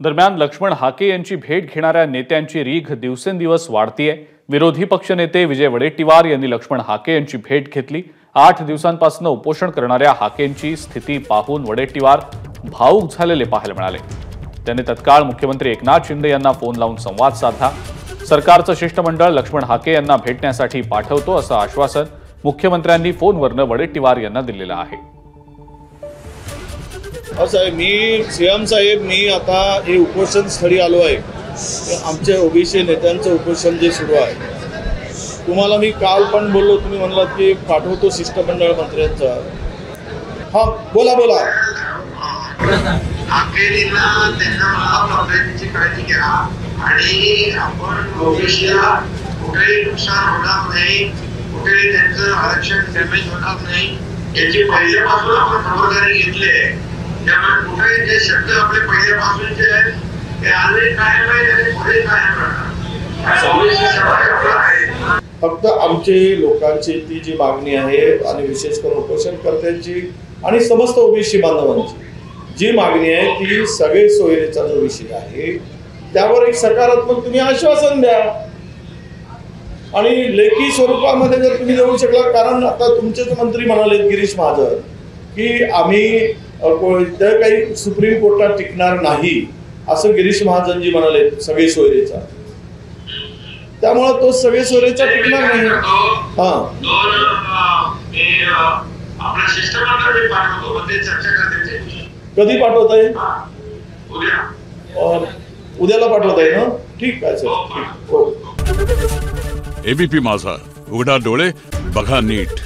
दरम्यान लक्ष्मण हाके यांची भेट घेणाऱ्या नेत्यांची रीघ दिवसेंदिवस वाढतीये। विरोधी पक्षनेते विजय वडेट्टीवार यांनी लक्ष्मण हाके यांची भेट घेतली। 8 दिवसांपासून उपोषण करणाऱ्या हाकेंची स्थिती पाहून वडेट्टीवार भावुक झालेले पाहायला मिळाले। त्यांनी तत्काळ मुख्यमंत्री एकनाथ शिंदे यांना फोन लावून संवाद साधला। सरकारचं शिष्टमंडळ लक्ष्मण हाके यांना भेटण्यासाठी पाठवतो असं आश्वासन मुख्यमंत्र्यांनी फोनवरून वडेट्टीवार यांना दिलेलं आहे। साहेब मी सीएम साहेब मी आता हे उपोषण स्थळी आलो आहे। आमचे ओबीसी नेत्यांचं उपोषण जे सुरू आहे, तुम्हाला मी काल पण बोललो, तुम्ही म्हणलात की पाठवतो शिष्टमंडळ मंत्र्यांचा। हा बोला बोला। काळजी घ्या आणि आपण ओबीसीला कुठेही नुकसान होणार नाही, कुठेही त्यांचं आरक्षण डॅमेज होणार नाही याची पहिल्यापासून आपण खबरदारी घेतली आहे। त्यामुळे कुठेही जे शब्द आपले पहिल्यापासूनचे आहेत ते आजही कायम आहेत आणि पुढे कायम राहणार। फक्त आमचे लोकांची ती जी मागणी आहे आणि विशेष करून उपोषणकर्त्यांची आणि समस्त ओबीसी बांधवांची जी मागणी आहे ती सगळे सोयीचा जो विषय आहे त्यावर एक सकारात्मक तुम्ही आश्वासन द्या आणि लेखी स्वरूपामध्ये जर तुम्ही देऊ शकला। कारण आता तुमचेच मंत्री म्हणाले गिरीश महाजन की आम्ही काही सुप्रीम कोर्टात टिकणार नाही असं गिरीश महाजनजी म्हणाले सगळे सोयरेचा। त्यामुळे तो सगळे सोयरेचा टिकणार नाही। कधी पाठवत आहे? उद्याला पाठवत आहे ना? ठीक आहे सर। एबीपी माझा, उघडा डोळे बघा नीट।